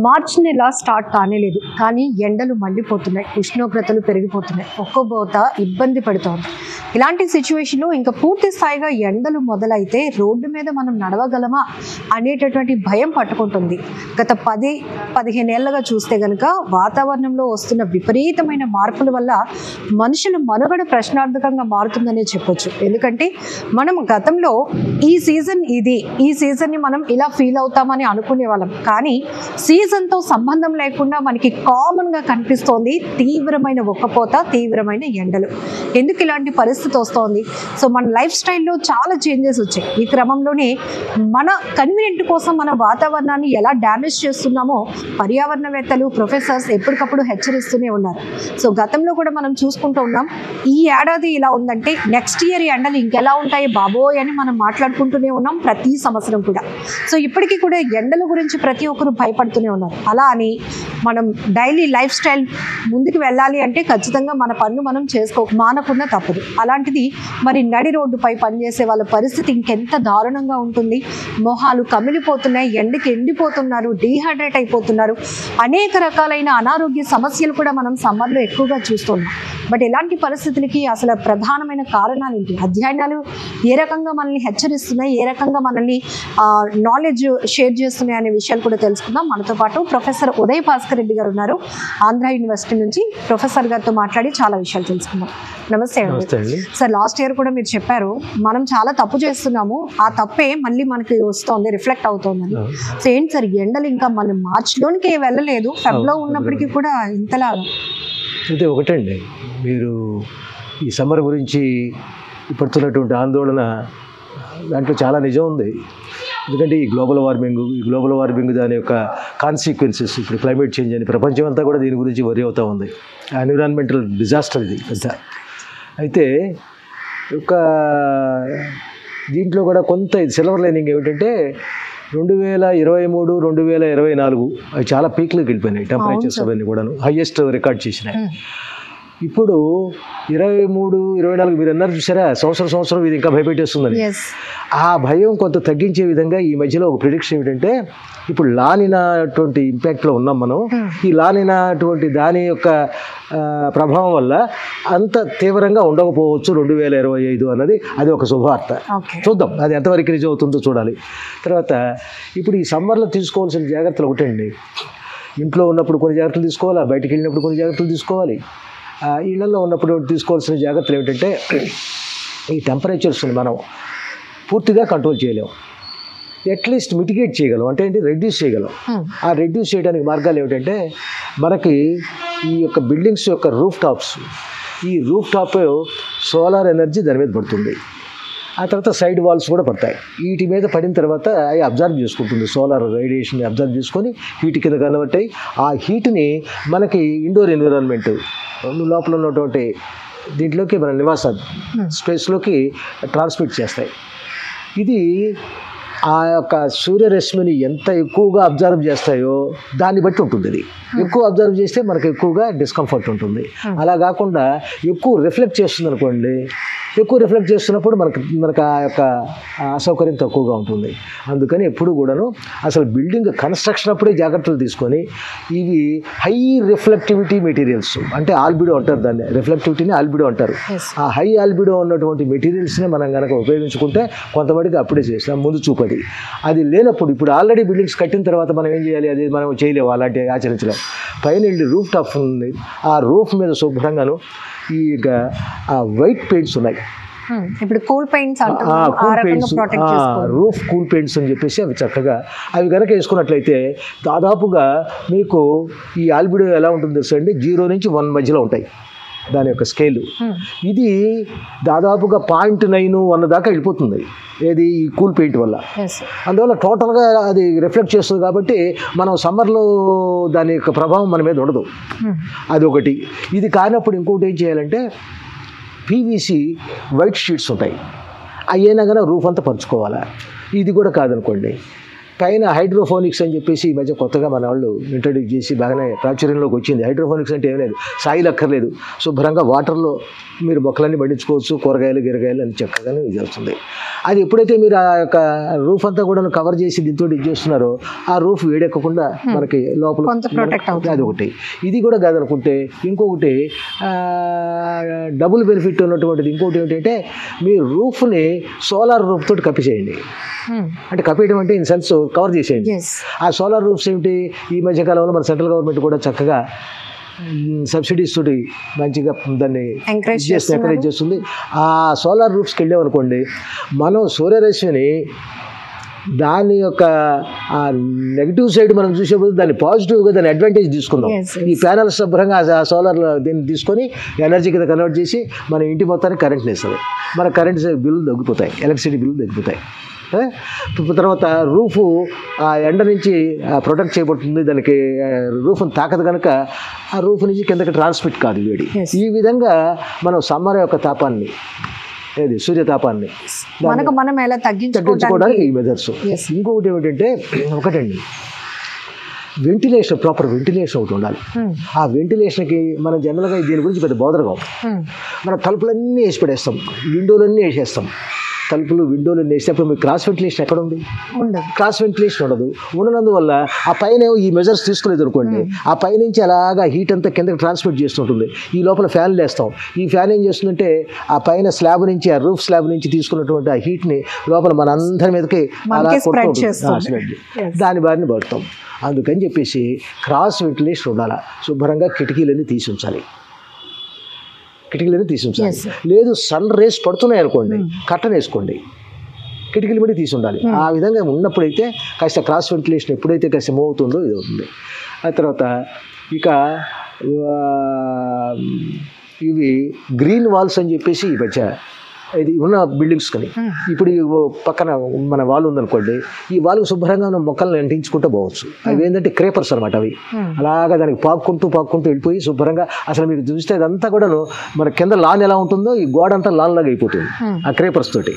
March నెల start కానేలేదు, కానీ ఎండలు మండిపోతున్నాయి, ఉష్ణోగ్రతలు పెరిగిపోతున్నాయి, ఒక్కోబోత ఇబ్బంది పడుతోంది. ఇలాంటి సిచ్యువేషన్లో ఇంకా పూర్తి స్థాయిగా ఎండలు మొదలైతే రోడ్డు మీద మనం నడవగలమా అనేటటువంటి భయం పట్టుకుంటుంది. గత 10-15 ఏళ్ళగా చూస్తే కనుక వాతావరణంలో వస్తున్న విపరీతమైన మార్పుల వల్ల మనుషుల మనుగడ ప్రశ్నార్థకంగా మారుతుందనే చెప్పొచ్చు. ఎందుకంటే మనం గతంలో ఈ సీజన్ని మనం ఇలా ఫీల్ అవుతామని అనుకునే వాళ్ళం, కానీ సీజన్తో సంబంధం లేకుండా మనకి కామన్గా కనిపిస్తోంది తీవ్రమైన ఉక్కపోత, తీవ్రమైన ఎండలు. ఎందుకు ఇలాంటి పరిస్థితి వస్తోంది? సో మన లైఫ్ స్టైల్లో చాలా చేంజెస్ వచ్చాయి. ఈ క్రమంలోనే మన కన్వీనియంట్ కోసం మన వాతావరణాన్ని ఎలా డ్యామేజ్ చేస్తున్నామో పర్యావరణవేత్తలు, ప్రొఫెసర్స్ ఎప్పటికప్పుడు హెచ్చరిస్తూనే ఉన్నారు. సో గతంలో కూడా మనం చూసుకుంటూ ఉన్నాం, ఈ ఏడాది ఇలా ఉందంటే నెక్స్ట్ ఇయర్ ఎండలు ఇంకెలా ఉంటాయి బాబోయ్ అని మనం మాట్లాడుకుంటూనే ఉన్నాం ప్రతి సంవత్సరం కూడా. సో ఇప్పటికీ కూడా ఎండల గురించి ప్రతి ఒక్కరు భయపడుతూనే ఉన్నారు. అలా అని మనం డైలీ లైఫ్ స్టైల్ ముందుకు వెళ్ళాలి అంటే ఖచ్చితంగా మన పనులు మనం మానకుండా తప్పదు. అలాంటిది మరి నడి రోడ్డుపై పనిచేసే వాళ్ళ పరిస్థితి ఇంకెంత దారుణంగా ఉంటుంది. మొహాలు కమిలిపోతున్నాయి, ఎండకి ఎండిపోతున్నారు, డీహైడ్రేట్ అయిపోతున్నారు, అనేక రకాలైన అనారోగ్య సమస్యలు కూడా మనం సమ్మర్లో ఎక్కువగా చూస్తున్నాం. బట్ ఇలాంటి పరిస్థితులకి అసలు ప్రధానమైన కారణాలు ఏంటి? అధ్యయనాలు ఏ రకంగా మనల్ని హెచ్చరిస్తున్నాయి, ఏ రకంగా మనల్ని నాలెడ్జ్ షేర్ చేస్తున్నాయి అనే విషయాలు కూడా తెలుసుకుందాం. మనతో పాటు ప్రొఫెసర్ ఉదయ్ భాస్కర్ రెడ్డి గారు ఉన్నారు, ఆంధ్ర యూనివర్సిటీ నుంచి. ప్రొఫెసర్ గారితో మాట్లాడి చాలా విషయాలు తెలుసుకుందాం. నమస్తే అండి. సార్, లాస్ట్ ఇయర్ కూడా మీరు చెప్పారు మనం చాలా తప్పు చేస్తున్నాము, ఆ తప్పే మళ్ళీ మనకి వస్తుంది, రిఫ్లెక్ట్ అవుతుందని. సో ఏంటి సార్, ఎండలు ఇంకా మనం మార్చిలోనికి వెళ్ళలేదు, ఫెబ్లో ఉన్నప్పటికీ కూడా ఇంతలా? అయితే ఒకటండి, మీరు ఈ సమ్మర్ గురించి పడుతున్నటువంటి ఆందోళన దాంట్లో చాలా నిజం ఉంది. ఎందుకంటే ఈ గ్లోబల్ వార్మింగ్ దాని యొక్క కాన్సిక్వెన్సెస్, ఇప్పుడు క్లైమేట్ చేంజ్ అని ప్రపంచం అంతా కూడా దీని గురించి వరి అవుతూ ఉంది. ఎన్విరాన్మెంటల్ డిజాస్టర్ ఇది పెద్ద. అయితే ఒక దీంట్లో కూడా కొంత సిల్వర్ లైనింగ్ ఏమిటంటే 2023, 2024 అవి చాలా పీక్లోకి వెళ్ళిపోయినాయి. టెంపరేచర్స్ అవన్నీ కూడాను హైయెస్ట్ రికార్డ్ చేసినాయి. ఇప్పుడు 23, 24 మీరు అన్నారు చూసారా, సంవత్సరం ఇది ఇంకా భయపెట్టేస్తుందని. ఆ భయం కొంత తగ్గించే విధంగా ఈ మధ్యలో ఒక ప్రిడిక్షన్ ఏమిటంటే, ఇప్పుడు లానినటువంటి ఇంపాక్ట్లో ఉన్నాం మనం. ఈ లానినటువంటి దాని యొక్క ప్రభావం వల్ల అంత తీవ్రంగా ఉండకపోవచ్చు 2025 అన్నది, అది ఒక శుభవార్త. చూద్దాం అది ఎంతవరకు నిజం అవుతుందో చూడాలి. తర్వాత ఇప్పుడు ఈ సమ్మర్లో తీసుకోవాల్సిన జాగ్రత్తలు ఒకటండి. ఇంట్లో ఉన్నప్పుడు కొన్ని జాగ్రత్తలు తీసుకోవాలి, బయటికి వెళ్ళినప్పుడు కొన్ని జాగ్రత్తలు తీసుకోవాలి. ఇళ్లలో ఉన్నప్పుడు తీసుకోవాల్సిన జాగ్రత్తలు ఏమిటంటే, ఈ టెంపరేచర్స్ని మనం పూర్తిగా కంట్రోల్ చేయలేము, అట్లీస్ట్ మిటిగేట్ చేయగలం, అంటే ఏంటి, రెడ్యూస్ చేయగలం. ఆ రెడ్యూస్ చేయడానికి మార్గాలు ఏమిటంటే, మనకి ఈ యొక్క బిల్డింగ్స్ యొక్క రూఫ్ టాప్ సోలార్ ఎనర్జీ దాని మీద పడుతుంది. ఆ తర్వాత సైడ్ వాల్స్ కూడా పడతాయి. వీటి మీద పడిన తర్వాత అవి అబ్జర్వ్ చేసుకుంటుంది, సోలార్ రేడియేషన్ అబ్జర్వ్ చేసుకొని హీట్ కింద కన్వర్ట్ అయ్యి ఆ హీట్ని మనకి ఇండోర్ ఎన్విరాన్మెంట్ లోపల ఉన్నటువంటి దీంట్లోకి, మన నివాస స్పేస్లోకి ట్రాన్స్మిట్ చేస్తాయి. ఇది ఆ యొక్క సూర్యరశ్మిని ఎంత ఎక్కువగా అబ్జర్వ్ చేస్తాయో దాన్ని బట్టి ఉంటుంది. అది ఎక్కువ అబ్జర్వ్ చేస్తే మనకు ఎక్కువగా డిస్కంఫర్ట్ ఉంటుంది. అలా కాకుండా ఎక్కువ రిఫ్లెక్ట్ చేస్తుంది అనుకోండి, ఎక్కువ రిఫ్లెక్ట్ చేస్తున్నప్పుడు మనకు ఆ యొక్క అసౌకర్యం తక్కువగా ఉంటుంది. అందుకని ఎప్పుడు కూడాను అసలు బిల్డింగ్ కన్స్ట్రక్షన్ అప్పుడే జాగ్రత్తలు తీసుకొని, ఇవి హై రిఫ్లెక్టివిటీ మెటీరియల్స్, అంటే ఆల్బిడో అంటారు దాన్ని, రిఫ్లెక్టివిటీని ఆల్బిడో అంటారు. ఆ హై ఆల్బిడో ఉన్నటువంటి మెటీరియల్స్ని మనం కనుక ఉపయోగించుకుంటే కొంతమందికి అప్పుడే చేస్తాం, ముందు చూపది. అది లేనప్పుడు, ఇప్పుడు ఆల్రెడీ బిల్డింగ్స్ కట్టిన తర్వాత మనం ఏం చేయాలి, అది మనం చేయలేము, అలాంటి ఆచరించలేము. పైన వెళ్ళి రూఫ్ టాప్ ఉంది, ఆ రూఫ్ మీద శుభ్రంగాను ఈ వైట్ పెయింట్స్ ఉన్నాయి. ఇప్పుడు cool paints, roof cool paints అని చెప్పేసి అవి చక్కగా అవి కనుక వేసుకున్నట్లయితే దాదాపుగా మీకు ఈ ఆల్బిడో ఎలా ఉంటుందో తెలుసు అండి, 0 నుంచి 1 మధ్యలో ఉంటాయి దాని యొక్క స్కేలు. ఇది దాదాపుగా 0.9, 1 దాకా వెళ్ళిపోతుంది, ఏది ఈ కూల్ పెయింట్ వల్ల. అందువల్ల టోటల్గా అది రిఫ్లెక్ట్ చేస్తుంది. కాబట్టి మనం సమ్మర్లో దాని యొక్క ప్రభావం మన మీద ఉండదు. అది ఒకటి. ఇది కానప్పుడు ఇంకోటి ఏం చేయాలంటే, పీవీసీ వైట్ షీట్స్ ఉంటాయి, అయ్యేనా కానీ రూఫ్ అంతా పరుచుకోవాలా. ఇది కూడా కాదనుకోండి, పైన హైడ్రోఫోనిక్స్ అని చెప్పేసి ఈ మధ్య కొత్తగా మన వాళ్ళు ఇంట్రడ్యూస్ చేసి బాగానే ప్రాచుర్యంలోకి వచ్చింది. హైడ్రోఫోనిక్స్ అంటే ఏం లేదు, సాయిల్ అక్కర్లేదు, శుభ్రంగా వాటర్లో మీరు మొక్కలన్నీ పండించుకోవచ్చు, కూరగాయలు గిరగాయలు అని చక్కగానే ఇది వస్తుంది. అది ఎప్పుడైతే మీరు ఆ యొక్క రూఫ్ అంతా కూడా కవర్ చేసి దీంతో ఇది చేస్తున్నారో ఆ రూఫ్ వేడెక్కకుండా మనకి లోపల అది ఒకటి. ఇది కూడా కాదనుకుంటే ఇంకొకటి డబుల్ బెనిఫిట్ ఉన్నటువంటిది ఇంకొకటి ఏంటంటే మీ రూఫ్ని సోలార్ రూఫ్ తోటి కప్పిచేయండి. అంటే కప్పేయడం అంటే ఇన్ సెన్స్ కవర్ చేసేయండి. ఆ సోలార్ రూఫ్స్ ఏమిటి, ఈ మధ్యకాలంలో మన సెంట్రల్ గవర్నమెంట్ కూడా చక్కగా సబ్సిడీస్ తోటి మంచిగా దాన్ని ఎంకరేజ్ చేస్తుంది. ఆ సోలార్ రూఫ్స్కి వెళ్ళామనుకోండి, మనం సూర్యరశ్మిని దాని యొక్క నెగిటివ్ సైడ్ మనం చూసేప్పుడు దాన్ని పాజిటివ్గా దాని అడ్వాంటేజ్ తీసుకుందాం. ఈ ప్యానల్స్ శుభ్రంగా ఆ సోలార్ దీన్ని తీసుకొని ఎనర్జీ కింద కన్వర్ట్ చేసి మన ఇంటి మొత్తానికి కరెంట్ని ఇస్తుంది. మన కరెంట్ బిల్లు తగ్గిపోతాయి, ఎలక్ట్రిసిటీ బిల్లు తగ్గిపోతాయి. తర్వాత రూఫ్ ఆ ఎండ నుంచి ప్రొటెక్ట్ చేయబడుతుంది, దానికి రూఫ్ని తాకదు కనుక ఆ రూఫ్ నుంచి కిందకి ట్రాన్స్మిట్ కాదు వేడి. ఈ విధంగా మనం సమ్మర్ యొక్క తాపాన్ని, ఏది సూర్యతాపాన్ని మనం ఎలా తగ్గించుకోవడానికి ఈ మెథడ్స్. ఇంకొకటి ఏమిటంటే ఒకటండి, వెంటిలేషన్, ప్రాపర్ వెంటిలేషన్ ఒకటి ఉండాలి. ఆ వెంటిలేషన్కి మనం జనరల్గా దీని గురించి పెద్ద బోధరగాం. మనం తలుపులన్నీ వేసి పడేస్తాం, విండోలన్నీ వేసేస్తాం. తలుపులు విండోలు వేసినప్పుడు మీకు క్రాస్ వెంటిలేషన్ ఎక్కడ ఉంది? క్రాస్ వెంటిలేషన్ ఉండదు. ఉండనందువల్ల ఆ పైన ఈ మెజర్స్ తీసుకోలేదు అనుకోండి, ఆ పైనుంచి అలాగా హీట్ అంతా కిందకి ట్రాన్స్మిట్ చేస్తుంటుంది. ఈ లోపల ఫ్యాన్లు వేస్తాం. ఈ ఫ్యాన్ ఏం చేస్తుందంటే ఆ పైన స్లాబ్ నుంచి, ఆ రూఫ్ స్లాబ్ నుంచి తీసుకున్నటువంటి ఆ హీట్ని లోపల మన అందరి మీదకి అలా కొడుతుంటుంది. దాని బారిని పడతాం. అందుకని చెప్పేసి క్రాస్ వెంటిలేషన్ ఉండాలి. శుభ్రంగా కిటికీలన్నీ తీసి ఉంచాలి. లేదు సన్ రేస్ పడుతున్నాయి అనుకోండి, కట్టన్ వేసుకోండి, కిటికీలు బట్టి తీసి ఉండాలి. ఆ విధంగా ఉన్నప్పుడైతే కాస్త క్రాస్ వెంటిలేషన్ ఎప్పుడైతే కాస్త మూవ్ అవుతుందో ఇది అవుతుంది. ఆ తర్వాత ఇక ఇవి గ్రీన్ వాల్స్ అని చెప్పేసి ఈ మధ్య ఇది ఉన్న బిల్డింగ్స్ కానీ ఇప్పుడు పక్కన మన వాల్ ఉందనుకోండి, ఈ వాల్ శుభ్రంగా మొక్కలను అంటించుకుంటూ పోవచ్చు. అవి ఏంటంటే క్రేపర్స్ అనమాట. అవి అలాగా దానికి పాక్కుంటూ వెళ్ళిపోయి శుభ్రంగా అసలు మీకు చూస్తే అదంతా కూడాను మన కింద లాన్ ఎలా ఉంటుందో ఈ గోడ అంతా లాన్ లాగా అయిపోతుంది ఆ క్రేపర్స్ తోటి.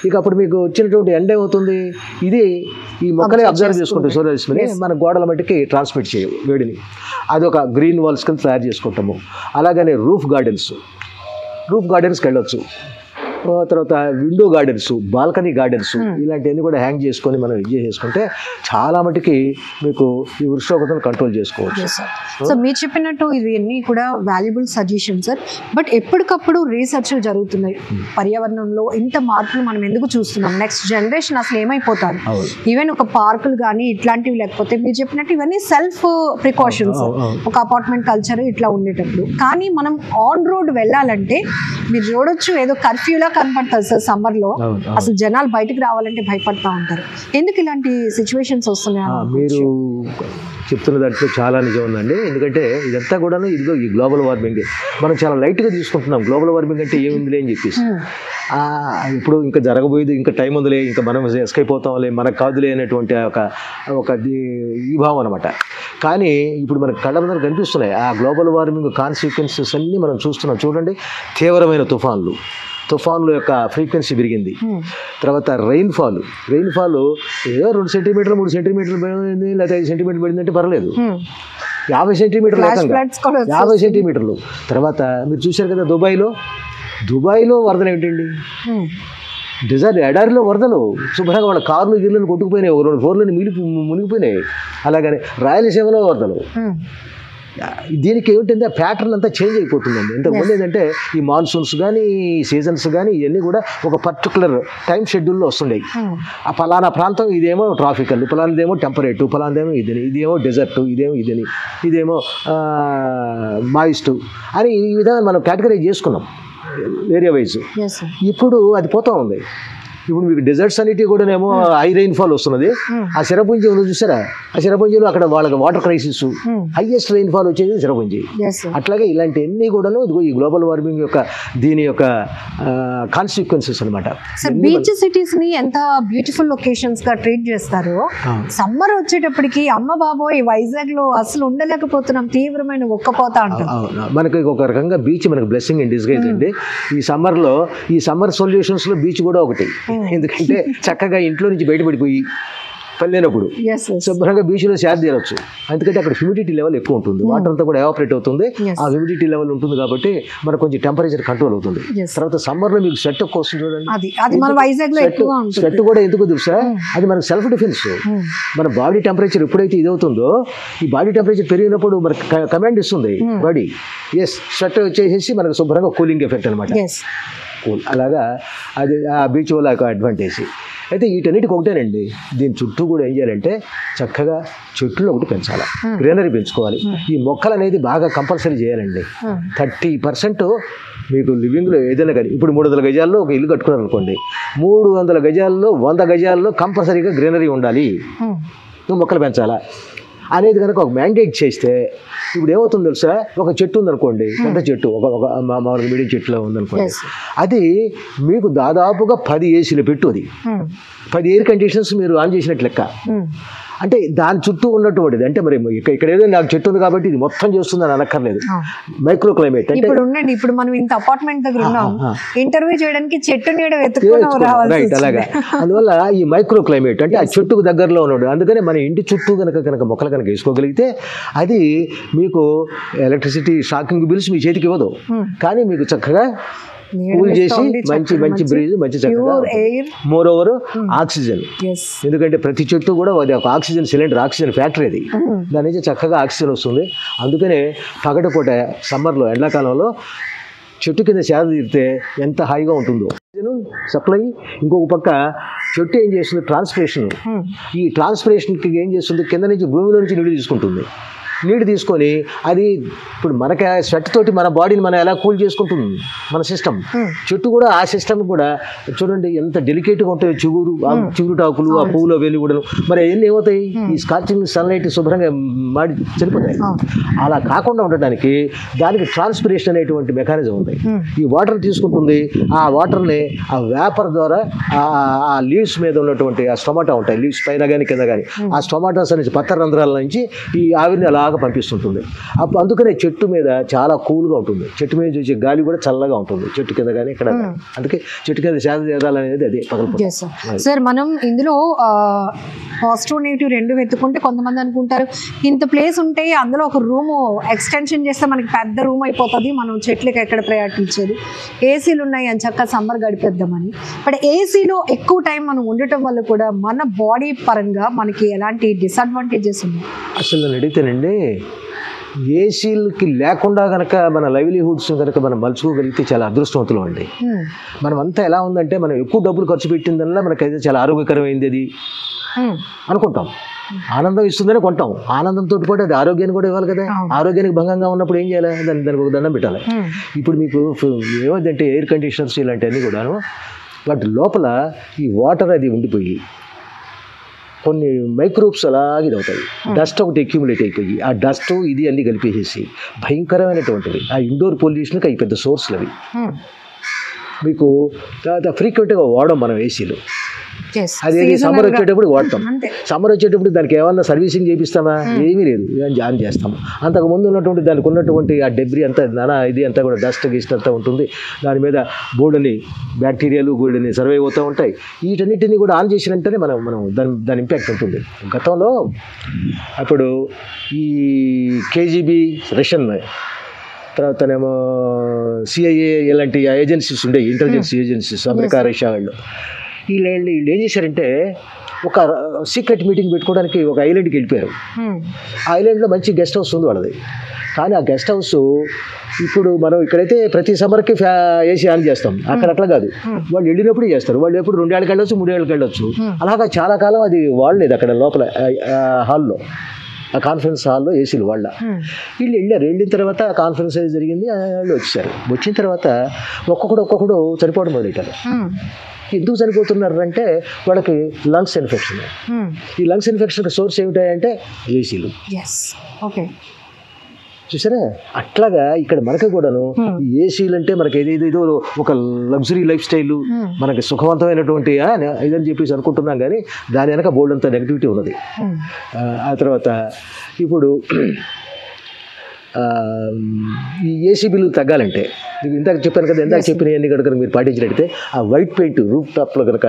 ఇక అప్పుడు మీకు వచ్చినటువంటి ఎండ ఏమవుతుంది, ఇది ఈ మొక్కలే అబ్జర్వ్ చేసుకుంటాయి సూర్యరశ్మిని, మన గోడల మట్టికి ట్రాన్స్మిట్ చేయవు వేడిని. అది ఒక గ్రీన్ వాల్స్ కింద తయారు చేసుకుంటాము. అలాగనే రూఫ్ గార్డెన్స్కి వెళ్ళొచ్చు. తర్వాత విండో గార్డెన్స్, బాల్కనీ గార్డెన్స్, ఇలాంటివన్నీ కూడా హ్యాంగ్ చేసుకొని మనం ఇది చేసుకుంటే చాలా మటుకి మీకు ఈ ఉష్ణోగ్రతను కంట్రోల్ చేసుకోవచ్చు. సో మీరు చెప్పినట్టు ఇవన్నీ కూడా వాల్యుబుల్ సజెషన్ సార్. బట్ ఎప్పటికప్పుడు రీసెర్చ్లు జరుగుతున్నాయి. పర్యావరణంలో ఇంత మార్పులు మనం ఎందుకు చూస్తున్నాం, నెక్స్ట్ జనరేషన్ అసలు ఏమైపోతారు, ఈవెన్ ఒక పార్కులు కానీ ఇట్లాంటివి, లేకపోతే మీరు చెప్పినట్టు ఇవన్నీ సెల్ఫ్ ప్రికాషన్స్, ఒక అపార్ట్మెంట్ కల్చర్ ఇట్లా ఉండేటప్పుడు. కానీ మనం ఆన్ రోడ్ వెళ్ళాలంటే మీరు చూడొచ్చు ఏదో కర్ఫ్యూలా కనపడుతుంది సార్. సమ్మర్ లో అసలు జనాలు బయటకు రావాలంటే భయపడతా ఉంటారు. ఎందుకు ఇలాంటి సిచ్యువేషన్స్ వస్తున్నాయి? మీరు చెప్తున్న దాంట్లో చాలా నిజం ఉందండి. ఎందుకంటే ఇదంతా కూడా ఇదిగో ఈ గ్లోబల్ వార్మింగ్ మనం చాలా లైట్గా తీసుకుంటున్నాం. గ్లోబల్ వార్మింగ్ అంటే ఏముందిలే అని చెప్పేసి, ఇప్పుడు ఇంకా జరగబోయేది, ఇంకా టైం ఉందిలే, ఇంకా మనం ఎస్కేప్ అవుతాంలే, మనకు కాదులే అనేటువంటి ఒక ఈ భావం అనమాట. కానీ ఇప్పుడు మనకు కళ్ళ ముందర కనిపిస్తున్నాయి ఆ గ్లోబల్ వార్మింగ్ కాన్సిక్వెన్సెస్ అన్నీ మనం చూస్తున్నాం. చూడండి, తీవ్రమైన తుఫాన్ల యొక్క ఫ్రీక్వెన్సీ పెరిగింది. తర్వాత రెయిన్ఫాల్ ఏదో 2 సెంటీమీటర్లు 3 సెంటీమీటర్లు పడింది, లేదా 5 సెంటీమీటర్లు పడిందంటే పర్లేదు. 50 సెంటీమీటర్లు 50 సెంటీమీటర్లు. తర్వాత మీరు చూశారు కదా దుబాయ్లో వరదలు ఏమిటండి, డిజైర్ ఎడారిలో వరదలు, శుభ్రంగా వాళ్ళ కార్లు గిర్లను కొట్టుకుపోయినాయి, 2 ఫ్లోర్లని మునిగిపోయినాయి. అలాగనే రాయలసీమలో వరదలు. దీనికి ఏమిటంటే ప్యాటర్న్ అంతా చేంజ్ అయిపోతుందండి. ఇంతకుముందు ఏంటంటే ఈ మాన్సూన్స్ కానీ సీజన్స్ కానీ ఇవన్నీ కూడా ఒక పర్టికులర్ టైం షెడ్యూల్లో వస్తుండేవి. ఆ ఫలానా ప్రాంతం ఇదేమో ట్రాఫికల్, ఫలానాదేమో టెంపరేటివ్, ఫలానాదేమో ఇదేమో డెజర్ట్, ఇదేమో మాయిస్ట్ అని ఈ విధంగా మనం కేటగరైజ్ చేసుకున్నాం ఏరియా వైజ్. ఇప్పుడు అది పోతూ ఉంది. ఇప్పుడు మీకు డెజర్ట్స్ అన్నిటి కూడానేమో హై రైన్ఫాల్ వస్తున్నది. ఆ చిరపుంజి ఉంది చూసారా, ఆ చిరపుంజిలో అక్కడ వాళ్ళకి వాటర్ క్రైసిస్, హైయెస్ట్ రైన్ఫాల్ వచ్చేది చిరపుంజి. అట్లాగే ఇలాంటివన్నీ కూడాను ఇదిగో ఈ గ్లోబల్ వార్మింగ్ యొక్క దీని యొక్క కాన్సిక్వెన్సెస్ అనమాట. బీచ్ సిటీస్ ని ఎంత బ్యూటిఫుల్ లొకేషన్స్ గా ట్రీట్ చేస్తారో, సమ్మర్ వచ్చేటప్పటికి అమ్మ బాబోయ్ వైజాగ్ లో అసలు ఉండలేకపోతున్నాం, తీవ్రమైన ఒక్కపోతా అంటాం. మనకి ఒక రకంగా బీచ్ మనకి బ్లెస్సింగ్ ఇన్ డిస్గైజ్ అండి. ఈ సమ్మర్ సొల్యూషన్స్ లో బీచ్ కూడా ఒకటి. ఎందుకంటే చక్కగా ఇంట్లో నుంచి బయటపడిపోయి పని లేనప్పుడు Yes, yes. శుభ్రంగా బీచ్లో సేద తీరొచ్చు. ఎందుకంటే అక్కడ హ్యూమిడిటీ లెవెల్ ఎక్కువ ఉంటుంది, వాటర్ అంతా కూడా ఎవాపరేట్ అవుతుంది, Yes. ఆ హ్యూమిడిటీ లెవెల్ ఉంటుంది కాబట్టి మనకు కొంచెం టెంపరేచర్ కంట్రోల్ అవుతుంది. Yes. తర్వాత సమ్మర్లో మీకు స్వెట్ ఎక్కువ వస్తుంది చూడండి. అది మన వైజాగ్ లో ఎక్కువగా ఉంటుంది. స్వెట్ కూడా ఎందుకు తెలుసా, అది మనకు సెల్ఫ్ డిఫెన్స్. మన బాడీ టెంపరేచర్ ఎప్పుడైతే ఇది అవుతుందో, ఈ బాడీ టెంపరేచర్ పెరిగినప్పుడు మనకు కమాండ్ ఇస్తుంది బాడీ, ఎస్ స్వెట్ వచ్చేసి మనకు శుభ్రంగా కూలింగ్ ఎఫెక్ట్ అనమాట. Yes. కూల్. అలాగా అది ఆ బీచ్ వల్ల అడ్వాంటేజ్. అయితే వీటన్నిటికి ఒకటేనండి, దీని చుట్టూ కూడా ఏం చేయాలంటే చక్కగా చెట్లు ఒకటి పెంచాలి, గ్రీనరీ పెంచుకోవాలి. ఈ మొక్కలు అనేది బాగా కంపల్సరీ చేయాలండి. 30% మీకు లివింగ్లో ఏదైనా కానీ, ఇప్పుడు 300 గజాల్లో ఒక ఇల్లు కట్టుకున్నారు అనుకోండి, 300 గజాల్లో 100 గజాల్లో కంపల్సరీగా గ్రీనరీ ఉండాలి, మొక్కలు పెంచాలా అనేది కనుక ఒక మ్యాండేట్ చేస్తే, ఇప్పుడు ఏమవుతుంది తెలుసా, ఒక చెట్టు ఉందనుకోండి, పెద్ద చెట్టు, ఒక మామూలుగా మీడియం చెట్టులో ఉందనుకోండి, అది మీకు దాదాపుగా 10 ఏసీలు పెట్టు, అది 10 ఎయిర్ కండిషన్స్ మీరు ఆన్ చేసినట్లు లెక్క. అంటే దాని చుట్టూ ఉన్నటువంటిది, అంటే మరి ఇక్కడ ఏదో నాకు చెట్టు ఉంది కాబట్టి ఇది మొత్తం చేస్తుందని అనక్కర్లేదు. మైక్రో క్లైమేట్ అంటే ఇప్పుడు మనం ఇంత అపార్ట్మెంట్ దగ్గర ఉన్నాం, ఇంటర్వ్యూ చేయడానికి చెట్టు నీడ వెతుక్కొని రావాల్సి రైట్, అలాగా. అందువల్ల ఈ మైక్రో క్లైమేట్ అంటే ఆ చెట్టుకు దగ్గరలో ఉన్నాడు. అందుకని మన ఇంటి చుట్టూ కనుక మొక్కలు కనుక వేసుకోగలిగితే అది మీకు ఎలక్ట్రిసిటీ షాకింగ్ బిల్స్ మీ చేతికి ఇవ్వదు, కానీ మీకు చక్కగా కూల్ చేసి మంచి బ్రీజ్, మంచి చక్కగా మోర్ ఓవర్ ఆక్సిజన్. ఎందుకంటే ప్రతి చెట్టు కూడా అది ఒక ఆక్సిజన్ సిలిండర్, ఆక్సిజన్ ఫ్యాక్టరీ, అది దాని నుంచి చక్కగా ఆక్సిజన్ వస్తుంది. అందుకనే పగటిపూట సమ్మర్లో, ఎండాకాలంలో చెట్టు కింద సేద తీరితే ఎంత హాయిగా ఉంటుందో సప్లై. ఇంకొక పక్క చెట్టు ఏం చేస్తుంది, ట్రాన్స్పిరేషన్. ఈ ట్రాన్స్పిరేషన్కి ఏం చేస్తుంది, కింద నుంచి భూమిలో నుంచి నీళ్ళు తీసుకుంటుంది. నీళ్ళు తీసుకొని అది ఇప్పుడు మనకి స్వెట్ తోటి మన బాడీని మనం ఎలా కూల్ చేసుకుంటుంది మన సిస్టమ్, చెట్టు కూడా ఆ సిస్టమ్ కూడా చూడండి ఎంత డెలికేట్గా ఉంటాయి. చిగురుటాకులు, ఆ పువ్వులు అవన్నీ కూడా మరి అవన్నీ ఏమవుతాయి, ఈ స్కార్చింగ్ సన్లైట్ శుభ్రంగా మాడి చనిపోతాయి. అలా కాకుండా ఉండటానికి దానికి ట్రాన్స్పిరేషన్ అనేటువంటి మెకానిజం ఉంది. ఈ వాటర్ తీసుకుంటుంది, ఆ వాటర్ని ఆ వేపర్ ద్వారా ఆ లీవ్స్ మీద ఉన్నటువంటి ఆ స్టొమాటో ఉంటాయి, లీవ్స్ పైన కానీ కింద కానీ, ఆ స్టొమాటోస్ నుంచి పత్ర రంధ్రాల నుంచి ఈ ఆవిరిని అలా పంపిస్తుంటుంది. అప్పుడు అందుకనే చెట్టు మీద చాలా కూల్గా ఉంటుంది, చెట్టు మీద చూసే గాలి కూడా చల్లగా ఉంటుంది చెట్టు కింద కానీ ఇక్కడ. అందుకే చెట్టు కింద సేద తీరాలనేది అదే పగలపూట. సార్, మనం ఇందులో పాజిటివ్ నెగిటివ్ రెండు వెతుకుంటే కొంతమంది అనుకుంటారు ఇంత ప్లేస్ ఉంటే అందులో ఒక రూమ్ ఎక్స్టెన్షన్ చేస్తే మనకి పెద్ద రూమ్ అయిపోతుంది, మనం చెట్లకి ఎక్కడ ప్రయారిటీ ఇచ్చేది, ఏసీలు ఉన్నాయి అని చక్కగా సమ్మర్ గడిపేద్దామని. బట్ ఏసీలో ఎక్కువ టైం మనం ఉండటం వల్ల కూడా మన బాడీ పరంగా మనకి ఎలాంటి డిసడ్వాంటేజెస్ ఉన్నాయి? అసలు అడిగితేనండి, ఏసీలకి లేకుండా కనుక మన లైవ్లీహుడ్స్ కనుక మనం మలుచుకోగలిగితే చాలా అదృష్టవంతులు అండి. మనం అంతా ఎలా ఉందంటే, మనం ఎక్కువ డబ్బులు ఖర్చు పెట్టిందల్లా మనకైతే చాలా ఆరోగ్యకరమైంది అది అనుకుంటాం, ఆనందం ఇస్తుందని కొంటాం. ఆనందంతో పాటు అది ఆరోగ్యాన్ని కూడా ఇవ్వాలి కదా. ఆరోగ్యానికి భంగంగా ఉన్నప్పుడు ఏం చేయాలి, దానికి ఒక దండం పెట్టాలి. ఇప్పుడు మీకు ఏమైందంటే ఎయిర్ కండిషనర్స్ ఇలాంటివన్నీ కూడాను వాటి లోపల ఈ వాటర్ అది ఉండిపోయి కొన్ని మైక్రోబ్స్ అలాగే అవుతాయి, డస్ట్ ఒకటి అక్యూములేట్ అయిపోయి ఆ డస్ట్ ఇది అన్ని కలిపేసేసి భయంకరమైనటువంటివి ఆ ఇండోర్ పొల్యూషన్కి అవి పెద్ద సోర్స్లు అవి. మీకు ఫ్రీక్వెంట్గా వాడడం మనం ఏసీలు, అదేది సమ్మర్ వచ్చేటప్పుడు వాడతాం. సమ్మర్ వచ్చేటప్పుడు దానికి ఏమన్నా సర్వీసింగ్ చేపిస్తామా, ఏమీ లేదు, జాయిన్ చేస్తాము. అంతకుముందు ఉన్నటువంటి దానికి ఉన్నటువంటి ఆ డెబ్రీ అంతా ఇది అంతా కూడా డస్ట్ గిస్ట్ అంతా ఉంటుంది, దాని మీద బోర్డుని బ్యాక్టీరియాలు గోల్డ్ని సర్వే అవుతూ ఉంటాయి. వీటన్నిటిని కూడా ఆన్ చేసినంటేనే మనం దాని ఇంపాక్ట్ ఉంటుంది. గతంలో అప్పుడు ఈ KGB రష్యన్, తర్వాతనేమో CIA ఇలాంటి ఏజెన్సీస్ ఉండేవి, ఇంటెలిజెన్స్ ఏజెన్సీస్, అమెరికా రష్యా వాళ్ళు. వీళ్ళు ఏం చేశారంటే ఒక సీక్రెట్ మీటింగ్ పెట్టుకోవడానికి ఒక ఐలాండ్కి వెళ్ళిపోయారు. ఆ ఐలాండ్లో మంచి గెస్ట్ హౌస్ ఉంది వాళ్ళది. కానీ ఆ గెస్ట్ హౌస్ ఇప్పుడు మనం ఇక్కడైతే ప్రతి సమ్మర్కి ఏసీ ఆన్ చేస్తాం, అక్కడ అట్లా కాదు, వాళ్ళు వెళ్ళినప్పుడు చేస్తారు. వాళ్ళు ఎప్పుడు 2 ఏళ్ళకి వెళ్ళొచ్చు, 3 ఏళ్ళకి వెళ్ళొచ్చు. అలాగా చాలా కాలం అది వాడలేదు అక్కడ లోపల హాల్లో, ఆ కాన్ఫరెన్స్ హాల్లో ఏసీలు వాళ్ళ. వీళ్ళు వెళ్ళారు, వెళ్ళిన తర్వాత కాన్ఫరెన్స్ అది జరిగింది, వాళ్ళు వచ్చారు. వచ్చిన తర్వాత ఒక్కొక్కడు చనిపోవడం మొదలెట్టారు. ఎందుకు చనిపోతున్నారు అంటే వాళ్ళకి లంగ్స్ ఇన్ఫెక్షన్. ఈ లంగ్స్ ఇన్ఫెక్షన్కి సోర్స్ ఏమిటాయంటే ఏసీలు. చూసారా, అట్లాగా ఇక్కడ మనకి కూడాను ఈ ఏసీలు అంటే మనకి ఏదో ఒక లగ్జరీ లైఫ్ స్టైల్, మనకి సుఖవంతమైనటువంటి ఇదని చెప్పేసి అనుకుంటున్నాం, కానీ దాని వెనక బోల్డ్ అంత నెగిటివిటీ ఉన్నది. ఆ తర్వాత ఇప్పుడు ఈ ఏసీ బిల్లు తగ్గాలంటే ఇందాక చెప్పాను కదా, ఇందాక చెప్పినవన్నీ కనుక మీరు పాటించినట్టయితే ఆ వైట్ పెయింట్ రూఫ్ టాప్లో కనుక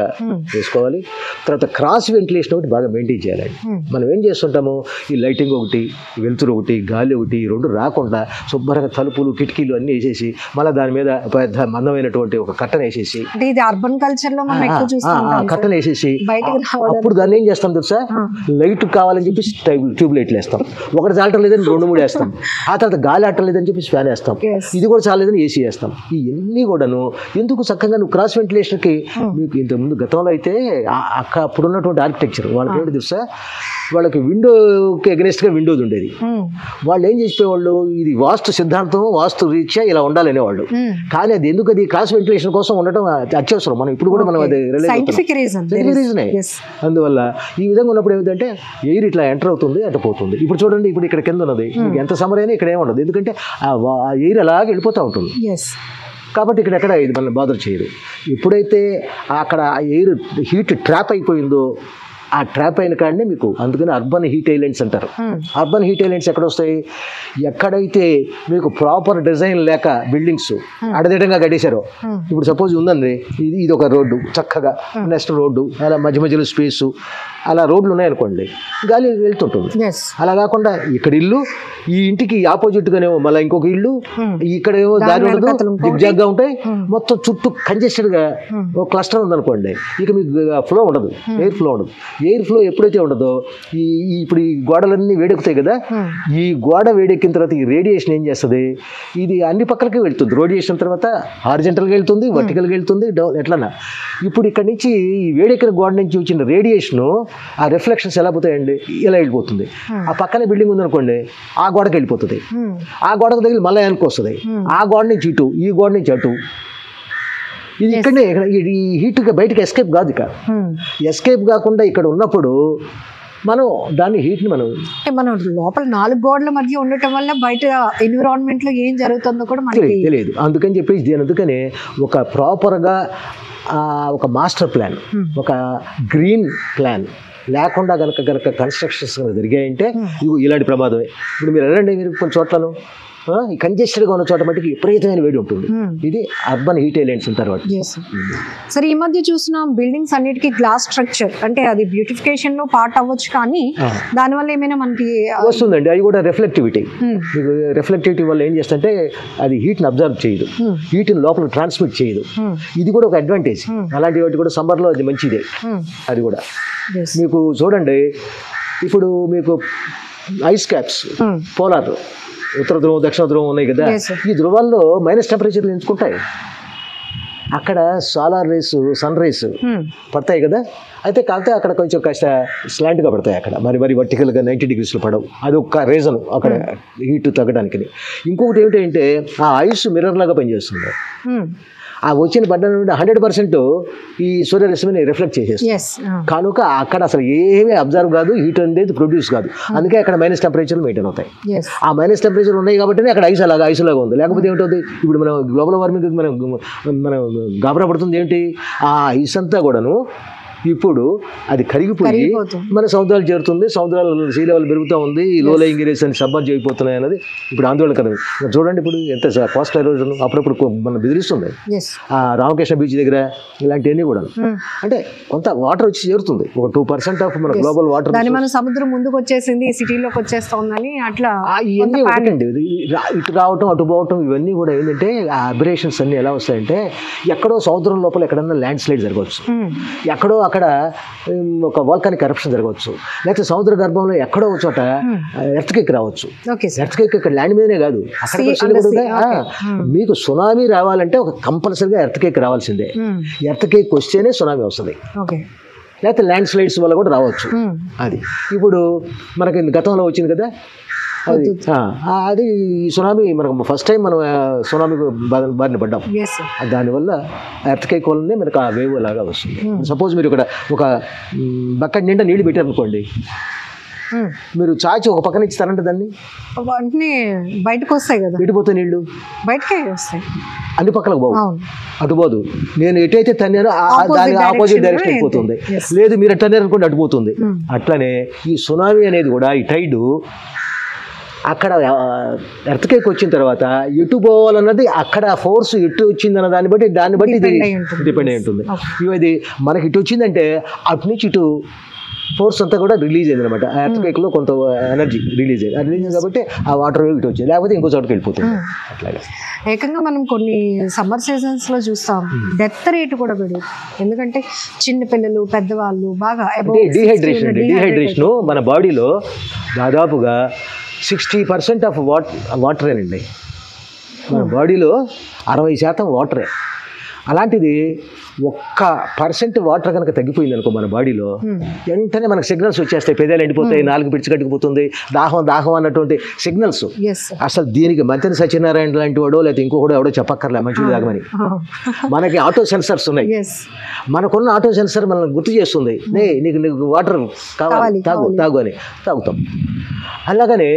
వేసుకోవాలి. తర్వాత క్రాస్ వెంటిలేషన్ ఒకటి బాగా మెయింటైన్ చేయాలండి. మనం ఏం చేస్తుంటాము, ఈ లైటింగ్ ఒకటి, వెలుతురు ఒకటి, గాలి ఒకటి, రెండు రాకుండా శుభ్రంగా తలుపులు కిటికీలు అన్నీ వేసేసి మళ్ళీ దాని మీద పెద్ద మందమైనటువంటి ఒక కట్టన వేసేసి, ఇది అర్బన్ కల్చర్ లో మనం ఎక్కువ చూస్తాం, కట్టన వేసేసి అప్పుడు దాన్ని ఏం చేస్తాం తెలుసా, లైట్ కావాలని చెప్పి ట్యూబ్ లైట్లు వేస్తాం. ఒకటి చాలటం లేదని 2-3 వేస్తాం. ఆ తర్వాత గాలి ఆడటం లేదని చెప్పి ఫ్యాన్ వేస్తాం. ఇది కూడా చాలేదని ఏసీ వేస్తాం. ఇవన్నీ కూడాను ఎందుకు చక్కగా నువ్వు క్రాస్ వెంటిలేషన్కి మీకు ఇంతకుముందు గతంలో అయితే అప్పుడు ఉన్నటువంటి ఆర్కిటెక్చర్ వాళ్ళకి ఏంటి తెలుసా, వాళ్ళకి విండోకి అగెనిస్ట్గా విండోస్ ఉండేది. వాళ్ళు ఏం చేసేవాళ్ళు, ఇది వాస్తు సిద్ధాంతం, వాస్తు రీత్యా ఇలా ఉండాలనేవాళ్ళు. కానీ అది ఎందుకు, అది క్రాస్ వెంటిలేషన్ కోసం ఉండటం అత్యవసరం. మనం ఇప్పుడు కూడా మనం అది సైంటిఫిక్ రీజనే. అందువల్ల ఈ విధంగా ఉన్నప్పుడు ఏమిటంటే ఎయిర్ ఇట్లా ఎంటర్ అవుతుంది, అటు పోతుంది. ఇప్పుడు చూడండి, ఇప్పుడు ఇక్కడ కింద ఉన్నది, ఎంత సమ్మర్ అయినా ఇక్కడ ఏముండదు, ఎందుకంటే ఆ ఎయిర్ అలాగే వెళ్ళిపోతూ ఉంటుంది. కాబట్టి ఇక్కడ ఎక్కడ ఇది మనల్ని బాధ చేయదు. ఎప్పుడైతే అక్కడ ఎయిర్ హీట్ ట్రాప్ అయిపోయిందో ఆ ట్రాప్ అయిన కాడనే మీకు, అందుకని అర్బన్ హీట్ ఐలాండ్స్ అంటారు. అర్బన్ హీట్ ఐలాండ్స్ ఎక్కడ వస్తాయి, ఎక్కడైతే మీకు ప్రాపర్ డిజైన్ లేక బిల్డింగ్స్ అడదిడంగా కట్టేశారో. ఇప్పుడు సపోజ్ ఉందండి, ఇది ఒక రోడ్డు చక్కగా, నెక్స్ట్ రోడ్డు, అలా మధ్య మధ్యలో స్పేసు, అలా రోడ్లు ఉన్నాయనుకోండి, గాలి వెళ్తుంటుంది. అలా కాకుండా ఇక్కడ ఇల్లు, ఈ ఇంటికి ఆపోజిట్గానేమో మళ్ళీ ఇంకొక ఇల్లు, ఇక్కడేమో దారి ఉండదు, జిగ్జాగ్గా ఉంటాయి, మొత్తం చుట్టూ కంజెస్టెడ్గా ఒక క్లస్టర్ ఉందనుకోండి, ఇక మీకు ఫ్లో ఉండదు, ఎయిర్ ఫ్లో ఉండదు. ఎయిర్ ఫ్లో ఎప్పుడైతే ఉండదో ఇప్పుడు ఈ గోడలన్నీ వేడెక్కుతాయి కదా, ఈ గోడ వేడెక్కిన తర్వాత ఈ రేడియేషన్ ఏం చేస్తుంది, ఇది అన్ని పక్కలకి వెళ్తుంది. రేడియేషన్ తర్వాత హారిజెంటల్గా వెళ్తుంది, వర్టికల్గా వెళ్తుంది, ఎట్లన్నా. ఇప్పుడు ఇక్కడ నుంచి ఈ వేడెక్కిన గోడ నుంచి వచ్చిన రేడియేషను ఆ రిఫ్లెక్షన్స్ ఎలా పోతాయండి, ఇలా వెళ్ళిపోతుంది. ఆ పక్కనే బిల్డింగ్ ఉందనుకోండి, ఆ గోడకి వెళ్ళిపోతుంది, ఆ గోడకు తగిలి మళ్ళీ వెనక్కి వస్తుంది, ఆ గోడ నుంచి ఇటు, ఈ గోడ నుంచి అటు. ఇది ఇక్కడనే, ఈ హీట్గా బయటకి ఎస్కేప్ కాదు. ఇక ఎస్కేప్ కాకుండా ఇక్కడ ఉన్నప్పుడు మనం దాన్ని హీట్ని మనం లోపల 4 గోడల మధ్య ఉండటం వల్ల బయట ఎన్విరాన్మెంట్ లో ఏం జరుగుతుందో కూడా మనకి తెలియదు. అందుకని చెప్పేసి అందుకనే ఒక ప్రాపర్గా ఒక మాస్టర్ ప్లాన్, ఒక గ్రీన్ ప్లాన్ లేకుండా కనుక కన్స్ట్రక్షన్స్ జరిగాయంటే ఇలాంటి ప్రమాదమే. ఇప్పుడు మీరు వెళ్ళండి, మీరు కొన్ని చోట్లను ఈ కంజెస్టెడ్గా ఉన్న చోట మటుకు విపరీతమైన వేడి ఉంటుంది. ఇది అర్బన్ హీట్ ఐలాండ్స్ అంటారు వాటి. సరే, ఈ మధ్య చూస్తున్నాం బిల్డింగ్స్ అన్నిటికీ గ్లాస్ స్ట్రక్చర్, అంటే అది బ్యూటిఫికేషన్ లో పార్ట్ అవ్వచ్చు, కానీ దానివల్ల ఏమైనా మనకి వస్తుందండి. అది కూడా రిఫ్లెక్టివిటీ. మీకు రిఫ్లెక్టివిటీ వల్ల ఏం చేస్తుంటే అది హీట్ని అబ్జర్వ్ చేయదు, హీట్ని లోపల ట్రాన్స్మిట్ చేయదు. ఇది కూడా ఒక అడ్వాంటేజ్. అలాంటి వాటి కూడా సమ్మర్లో అది మంచిదే. అది కూడా మీకు చూడండి, ఇప్పుడు మీకు ఐస్ క్యాప్స్, పోలార్, ఉత్తర ధ్రువం, దక్షిణ ధ్రువం ఉన్నాయి కదా, ఈ ధ్రువాల్లో మైనస్ టెంపరేచర్లు ఎంచుకుంటాయి. అక్కడ సోలార్ రేస్, సన్ రేస్ పడతాయి కదా. అయితే కాకపోతే అక్కడ కొంచెం కాస్త స్లాంట్గా పడతాయి, అక్కడ మరి వర్టికల్గా 90 degrees పడవు. అది ఒక రీజన్ అక్కడ హీట్ తగ్గడానికి. ఇంకొకటి ఏమిటంటే ఆ ఐస్ మిర్రర్ లాగా పనిచేస్తుంది. ఆ వచ్చిన పడ్డ నుండి 100% ఈ సూర్యరశ్మిని రిఫ్లెక్ట్ చేసేస్తుంది. కనుక అక్కడ అసలు ఏమీ అబ్జర్వ్ కాదు, హీట్ అనేది ప్రొడ్యూస్ కాదు. అందుకే అక్కడ మైనస్ టెంపరేచర్లు మెయింటైన్ అవుతాయి. ఆ మైనస్ టెంపరేచర్ ఉన్నాయి కాబట్టి అక్కడ ఐసులాగా ఉంది. లేకపోతే ఏమిటవుతుంది, ఇప్పుడు మనం గ్లోబల్ వార్మింగ్ మనం గాబరా పడుతుంది ఏంటి, ఆ ఐస్ అంతా కూడాను ఇప్పుడు అది కరిగిపోయి మన సముద్రాలు చేరుతుంది. సముద్రాలు సీ లెవెల్ పెరుగుతూ ఉంది, ఈ లో లయింగ్ ఏరియాస్ అని సబ్మర్జ్ అయిపోతున్నాయి అన్నది ఇప్పుడు ఆందోళనకరం. చూడండి ఇప్పుడు ఎంత కోస్టల్ ఎరోజన్ అప్పుడప్పుడు మనం బెదిరిస్తుంది. ఆ రామకృష్ణ బీచ్ దగ్గర ఇలాంటివన్నీ కూడా అంటే కొంత వాటర్ వచ్చి చేరుతుంది. ఒక 2% ఆఫ్ మన గ్లోబల్ వాటర్, మన సముద్రం ముందుకు వచ్చేసింది, సిటీలోకి వచ్చేస్తుందని అట్లా ఇవన్నీ ఒకటండి. ఇటు రావటం అటు పోవటం ఇవన్నీ కూడా ఏంటంటే ఆ అబరేషన్స్ అన్ని ఎలా వస్తాయంటే, ఎక్కడో సముద్రం లోపల ఎక్కడన్నా ల్యాండ్ స్లైడ్ జరగవచ్చు, ఎక్కడో అక్కడ ఒక వాల్కానిక్ ఎరప్షన్ జరగవచ్చు, లేకపోతే సముద్ర గర్భంలో ఎక్కడో ఒక చోట ఎర్త్క్వేక్ రావచ్చు. ఎర్త్క్వేక్ ఇక్కడ ల్యాండ్ మీదనే కాదు, అక్కడ మీకు సునామీ రావాలంటే ఒక కంపల్సరీగా ఎర్త్క్వేక్ రావాల్సిందే. ఎర్త్క్వేక్ వస్తేనే సునామీ వస్తుంది, లేకపోతే ల్యాండ్ స్లైడ్స్ వల్ల కూడా రావచ్చు. అది ఇప్పుడు మనకి గతంలో వచ్చింది కదా, అది సునామీ. మనకు ఫస్ట్ టైం మనం సునామీ బారిన పడ్డాం. దానివల్ల ఎర్త్క్వేక్ వల్లనే మనకు ఆ వేవ్ లాగా వస్తుంది. సపోజ్ మీరు ఇక్కడ ఒక బకెట్ నిండా నీళ్ళు పెట్టారనుకోండి, మీరు చాచి ఒక పక్కన ఇస్తారంటే దాన్ని వెంటనే బయటకు వస్తాయి కదా, ఎటుపోతాయి నీళ్లు, బయటకే వస్తాయి, అన్ని పక్కలకు పోవు, అటు పోదు. నేను ఎటైతే తన్నానో దాని ఆపోజిట్ డైరెక్షన్ అయిపోతుంది. లేదు మీరు తన్నారు అనుకోండి, అటుపోతుంది. అట్లనే ఈ సునామీ అనేది కూడా, ఈ టైడ్ అక్కడ ఎర్త్కేక్ వచ్చిన తర్వాత ఎటు పోవాలన్నది అక్కడ ఫోర్స్ ఎటు వచ్చిందన్న దాన్ని బట్టి ఇది డిపెండ్ అయి ఉంటుంది. ఇది మనకి ఇటు వచ్చిందంటే అటు నుంచి ఇటు ఫోర్స్ అంతా కూడా రిలీజ్ అయింది అనమాట. ఆ ఎర్త్కేక్లో కొంత ఎనర్జీ రిలీజ్ అయింది. అది రిలీజ్ కాబట్టి ఆ వాటర్ వేవ్ ఇటు వచ్చింది, లేకపోతే ఇంకో చోటుకి వెళ్ళిపోతుంది. అట్లాగే ఏకంగా మనం కొన్ని సమ్మర్ సీజన్స్లో చూస్తాం డెత్ రేట్ కూడా పెరుగుతుంది. ఎందుకంటే చిన్న పిల్లలు పెద్దవాళ్ళు బాగా డీహైడ్రేషన్ మన బాడీలో దాదాపుగా 60% ఆఫ్ వాటరేనండి. మన బాడీలో 60% వాటరే. అలాంటిది 1% వాటర్ కనుక తగ్గిపోయింది అనుకో మన బాడీలో, వెంటనే మనకు సిగ్నల్స్ వచ్చేస్తాయి. పెదాలు ఎండిపోతాయి, నాలుగు పిడిచి కట్టుకుపోతుంది, దాహం అన్నటువంటి సిగ్నల్స్. అసలు దీనికి మంత్రి సత్యనారాయణ లాంటి వాడో లేకపోతే ఇంకొకడో ఎవడో చెప్పక్కర్లే మంచిది తాగమని. మనకి ఆటో సెన్సర్స్ ఉన్నాయి. మనకున్న ఆటో సెన్సర్ మనల్ని గుర్తు చేస్తుంది, నీకు వాటర్ కావాలి, తాగు అని. తాగుతాం. అలాగనే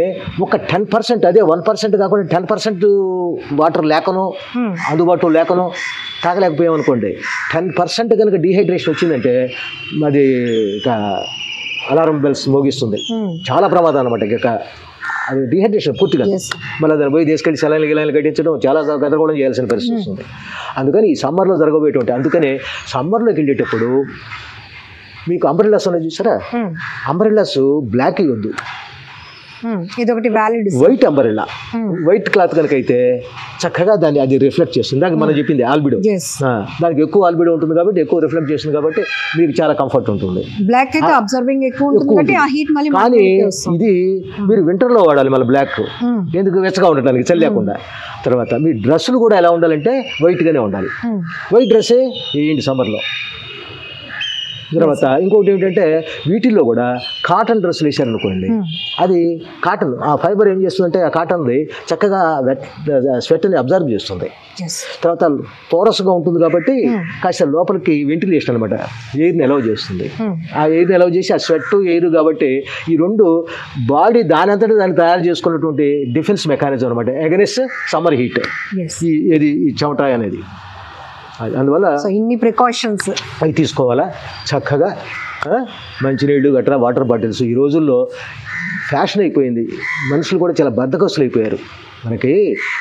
ఒక 10%, అదే 1% కాకుండా 10% వాటర్ లేకనో అందుబాటులో లేకనో తాగలేకపోయామనుకోండి, 10% కనుక డీహైడ్రేషన్ వచ్చిందంటే అది ఇక అలారం బెల్స్ మోగిస్తుంది. చాలా ప్రమాదం అనమాట. ఇక అది డీహైడ్రేషన్ పూర్తిగా. మళ్ళీ దాన్ని పోయి తీసుకెళ్ళి సెలైన్లు కట్టించడం చాలా గదరగోళం చేయాల్సిన పరిస్థితి వస్తుంది. అందుకని ఈ సమ్మర్లో జరగబోయేటువంటి, అందుకనే సమ్మర్లోకి వెళ్ళేటప్పుడు మీకు అంబ్రెల్లాస్ ఉన్నాయి చూసారా, అంబ్రెల్లాస్ బ్లాక్ ఇవ్వద్దు, ఇదొకటి valid. White umbrella, white cloth కనుక అయితే చక్కగా దాన్ని అది రిఫ్లెక్ట్ చేస్తుంది. దానికి మనం చెప్పింది ఆల్బిడో, దానికి ఎక్కువ ఆల్బిడో ఉంటుంది కాబట్టి ఎక్కువ రిఫ్లెక్ట్ చేస్తుంది కాబట్టి మీకు చాలా కంఫర్ట్ ఉంటుంది. బ్లాక్ అయితే అబ్జర్వింగ్ ఎక్కువ ఉంటుంది కాబట్టి ఆ హీట్ మళ్ళీ. కానీ ఇది మీరు వింటర్లో వాడాలి మళ్ళీ బ్లాక్, ఎందుకు వెచ్చగా ఉండటానికి, చలి లేకుండా. తర్వాత మీ డ్రెస్సులు కూడా ఎలా ఉండాలంటే వైట్గానే ఉండాలి. వైట్ డ్రెస్సే వేయండి సమ్మర్లో. తర్వాత ఇంకొకటి ఏమిటంటే వీటిల్లో కూడా కాటన్ డ్రెస్సులు వేసారనుకోండి, అది కాటన్, ఆ ఫైబర్ ఏం చేస్తుందంటే ఆ కాటన్ది చక్కగా స్వెట్ని అబ్జర్వ్ చేస్తుంది. తర్వాత పోరస్గా ఉంటుంది కాబట్టి కాస్త లోపలికి వెంటిలేషన్ అనమాట, ఎయిర్ని అలౌ చేస్తుంది. ఆ ఎయిర్ని అలౌ చేసి ఆ స్వెట్ ఎయిర్ కాబట్టి ఈ రెండు బాడీ దాని అంతటా దాన్ని తయారు చేసుకున్నటువంటి డిఫెన్స్ మెకానిజం అనమాట అగెన్స్ట్ సమ్మర్ హీట్, ఈ చెమట అనేది. అందువల్ల ఇన్ని ప్రికాషన్స్ అవి తీసుకోవాలా. చక్కగా మంచినీళ్ళు గట్రా, వాటర్ బాటిల్స్. ఈ రోజుల్లో ఫ్యాషన్ అయిపోయింది, మనుషులు కూడా చాలా బద్ధకస్తులు అయిపోయారు.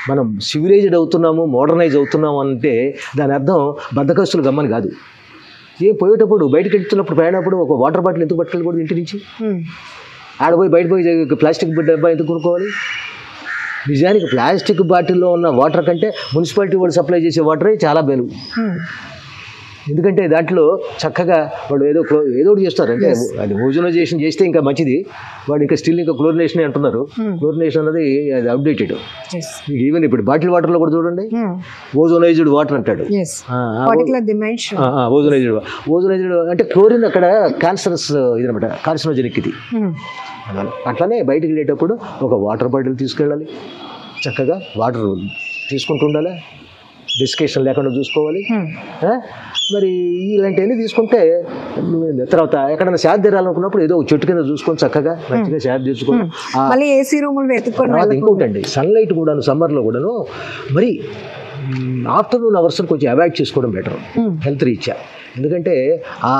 మనం సివిలైజ్డ్ అవుతున్నాము, మోడర్నైజ్ అవుతున్నాము అంటే దాని అర్థం బద్ధకస్తులు గమ్మని కాదు. పోయేటప్పుడు బయటకు వెళ్తున్నప్పుడు ప్రయాణప్పుడు ఒక వాటర్ బాటిల్ ఎందుకు పట్టుకెళ్ళకూడదు ఇంటి నుంచి? ఆడపోయి బయట పోయి ప్లాస్టిక్ డబ్బా ఎందుకు కొనుక్కోవాలి? నిజానికి ప్లాస్టిక్ బాటిల్లో ఉన్న వాటర్ కంటే మున్సిపాలిటీ వాళ్ళు సప్లై చేసే వాటరే చాలా బెలు. ఎందుకంటే దాంట్లో చక్కగా వాళ్ళు ఏదో ఒకటి చేస్తారు. అంటే అది ఓజోనైజేషన్ చేస్తే ఇంకా మంచిది. వాళ్ళు ఇంకా స్టిల్ ఇంకా క్లోరినేషన్ అంటున్నారు. క్లోరినేషన్ అనేది అది అప్డేటెడ్. ఈవెన్ ఇప్పుడు బాటిల్ వాటర్లో కూడా చూడండి ఓజోనైజ్డ్ వాటర్ అంటాడు. ఓజోనైజ్డ్ అంటే క్లోరిన్ అక్కడ క్యాన్సరస్ ఇదనమాట, కార్సినోజెనిక్ ఇది. అట్లానే బయటకు వెళ్ళేటప్పుడు ఒక వాటర్ బాటిల్ తీసుకెళ్ళాలి, చక్కగా వాటర్ తీసుకుంటూ ఉండాలి, డిస్కేషన్ లేకుండా చూసుకోవాలి. మరి ఇలాంటివన్నీ తీసుకుంటే తర్వాత ఎక్కడైనా శాద తీరాలనుకున్నప్పుడు ఏదో చెట్టు కింద చూసుకొని చక్కగా మంచిగా శాద తెచ్చుకొని. ఇంకోటండి, సన్లైట్ కూడాను సమ్మర్లో కూడాను మరి ఆఫ్టర్నూన్ అవర్స్ కొంచెం అవాయిడ్ చేసుకోవడం బెటర్ హెల్త్ రీత్యా. ఎందుకంటే ఆ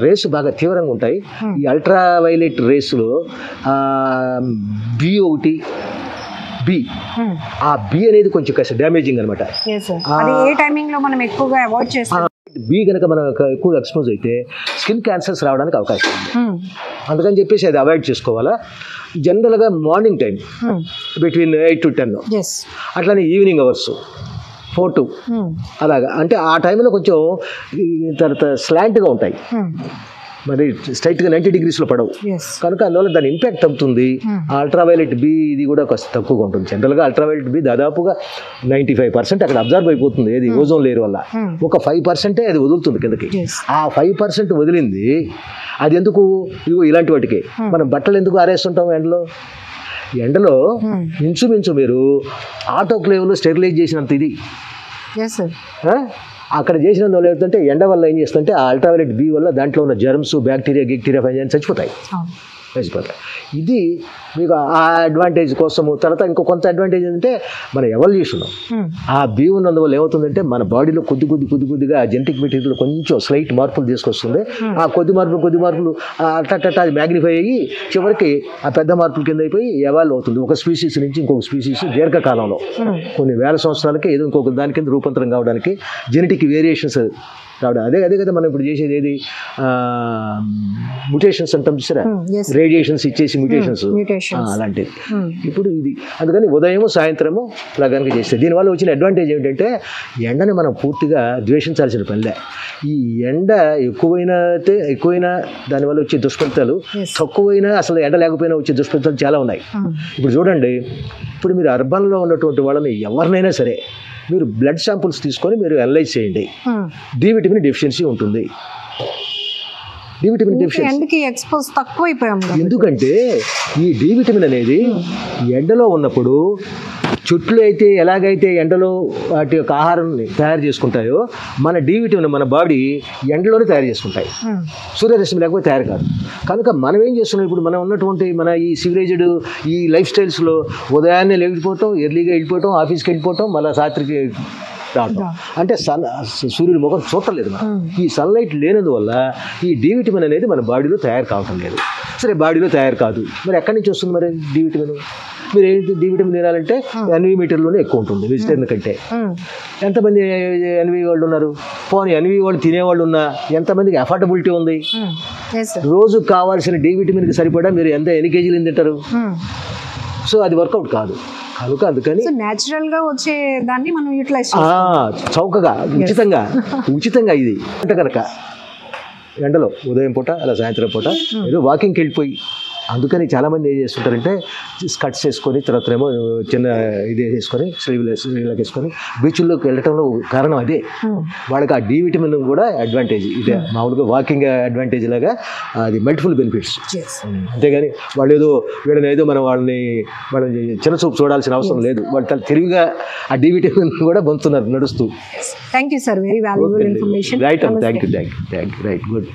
రేసు బాగా తీవ్రంగా ఉంటాయి. ఈ అల్ట్రా వైలెట్ రేసులో బి ఆ బి అనేది కొంచెం కాస్త డ్యామేజింగ్ అనమాట. బి కనుక మనం ఎక్కువ ఎక్స్పోజ్ అయితే స్కిన్ క్యాన్సర్స్ రావడానికి అవకాశం ఉంది. అందుకని చెప్పేసి అది అవాయిడ్ చేసుకోవాలా. జనరల్గా మార్నింగ్ టైం బిట్వీన్ 8 to 10, అట్లానే ఈవినింగ్ అవర్స్ 4 to అలాగా. అంటే ఆ టైంలో కొంచెం తర్వాత స్లాంట్గా ఉంటాయి, మరి స్ట్రైట్గా 90 degreesలో పడవు కనుక అందువల్ల దాని ఇంపాక్ట్ తగ్గుతుంది. అల్ట్రావైలెట్ బి ఇది కూడా కాస్త తక్కువగా ఉంటుంది. జనరల్గా అల్ట్రావైలెట్ బి దాదాపుగా 95% అక్కడ అబ్జర్వ్ అయిపోతుంది, ఏది ఓజోన్ లేయర్ వల్ల. ఒక 5% అది వదులుతుంది కిందకి. ఆ 5% వదిలింది అది ఎందుకు? ఇగో ఇలాంటి వాటికి. మనం బట్టలు ఎందుకు ఆరేస్తుంటాం ఎండలో ఇంచుమించు మీరు ఆటోక్లేవ్లో స్టెరిలైజ్ చేసినంత ఇది అక్కడ చేసినందువల్ల ఏంటంటే ఎండ వల్ల ఏం చేస్తుంటే ఆ అల్ట్రావైలెట్ బి వల్ల దాంట్లో ఉన్న జర్మ్స్, బ్యాక్టీరియా, గిక్టీరియా, ఫంజైన్ చచ్చిపోతాయి. లేచిపోతాయి. ఇది మీకు ఆ అడ్వాంటేజ్ కోసము. తర్వాత ఇంకో కొంత అడ్వాంటేజ్ ఏంటంటే మన ఎవల్యూషన్. ఆ బీ ఉన్నందువల్ల ఏమవుతుందంటే మన బాడీలో కొద్దిగా జెనెటిక్ మెటీరియల్ కొంచెం స్లైట్ మార్పులు తీసుకొస్తుంది. ఆ కొద్ది మార్పులు అట్ట అది మ్యాగ్నిఫై అయ్యి చివరికి ఆ పెద్ద మార్పుల కింద అయిపోయి ఎవాల్వ్ అవుతుంది. ఒక స్పీసీస్ నుంచి ఇంకొక స్పీసీస్ దీర్ఘకాలంలో కొన్ని వేల సంవత్సరాలకి ఏదో ఇంకొక దాని కింద రూపాంతరం కావడానికి జెనెటిక్ వేరియేషన్స్ రావడం. అదే కదా మనం ఇప్పుడు చేసేది. ఏది మ్యుటేషన్స్ అంటాం చూసారా, రేడియేషన్స్ ఇచ్చేసి మ్యుటేషన్స్ అలాంటిది. ఇప్పుడు ఇది అందుకని ఉదయము సాయంత్రము ఇలా కనుక చేస్తే దీనివల్ల వచ్చిన అడ్వాంటేజ్ ఏమిటంటే ఎండని మనం పూర్తిగా ద్వేషించాల్సిన పనిలే. ఈ ఎండ ఎక్కువైనా దానివల్ల వచ్చే దుష్ఫలితాలు, తక్కువైనా అసలు ఎండ లేకపోయినా వచ్చే దుష్ఫలితాలు చాలా ఉన్నాయి. ఇప్పుడు చూడండి, ఇప్పుడు మీరు అర్బన్లో ఉన్నటువంటి వాళ్ళని ఎవరినైనా సరే మీరు బ్లడ్ శాంపుల్స్ తీసుకొని మీరు అనలైజ్ చేయండి. డి విటమిన్ డెఫిషియన్సీ ఉంటుంది. డి విటమిన్ డెఫిషియన్సీ ఎందుకంటే ఈ డి విటమిన్ అనేది ఎండలో ఉన్నప్పుడు చెట్లు అయితే ఎలాగైతే ఎండలో వాటి యొక్క ఆహారాన్ని తయారు చేసుకుంటాయో మన డి విటమిన్ మన బాడీ ఎండలోనే తయారు చేసుకుంటాయి. సూర్యరశ్మి లేకపోతే తయారు కాదు. కనుక మనం ఏం చేస్తున్నాం, ఇప్పుడు మనం ఉన్నటువంటి మన ఈ సివిలైజ్డ్ ఈ లైఫ్ స్టైల్స్లో ఉదయాన్నే లేకపోవటం, ఎర్లీగా వెళ్ళిపోవటం, ఆఫీస్కి వెళ్ళిపోవటం, మళ్ళీ రాత్రికి రావటం, అంటే సూర్యుడి ముఖం చూడలేదు మనం. ఈ సన్లైట్ లేనందువల్ల ఈ డి విటమిన్ అనేది మన బాడీలో తయారు కావటం లేదు. సరే, బాడీలో తయారు కాదు, మరి ఎక్కడి నుంచి వస్తుంది మరి డి విటమిన్? మీరు ఏంటి డి విటమిన్ తినాలంటే ఎన్వి మీటర్లోనే ఎక్కువ ఉంటుంది వెజిటేరియన్ కంటే. ఎంతమంది ఎన్వి వాళ్ళు ఉన్నారు? పోనీ ఎన్వి వాళ్ళు తినేవాళ్ళు ఉన్నా ఎంతమందికి అఫోర్డబిలిటీ ఉంది? రోజు కావాల్సిన డి విటమిన్కి సరిపడా మీరు ఎన్ని కేజీలు తింటారు? సో అది వర్కౌట్ కాదు. కనుక అందుకని నేచురల్ గా వచ్చే దాన్ని మనం యూటిలైజ్ చౌకగా ఉచితంగా ఇది అంటే కనుక ఎండలో ఉదయం పూట అలా సాయంత్రం పూట ఏదో వాకింగ్కి వెళ్ళిపోయి, అందుకని చాలామంది ఏం చేస్తుంటారంటే స్కర్ట్స్ వేసుకొని తర్వాత ఏమో చిన్న ఇది వేసుకొని స్లీవ్లెస్ వేసుకొని బీచ్ల్లోకి వెళ్ళటంలో కారణం అదే. వాళ్ళకి ఆ డి విటమిన్ కూడా అడ్వాంటేజ్ ఇదే. మామూలుగా వాకింగ్ అడ్వాంటేజ్ లాగా అది మల్టిపుల్ బెనిఫిట్స్. అంతేగాని వాళ్ళు ఏదో వాళ్ళని చిన్న చూపు చూడాల్సిన అవసరం లేదు. వాళ్ళు తెలివిగా ఆ డి విటమిన్ కూడా పొందుతున్నారు నడుస్తూ. Thank you sir, very valuable information. Right, thank you. Right, good.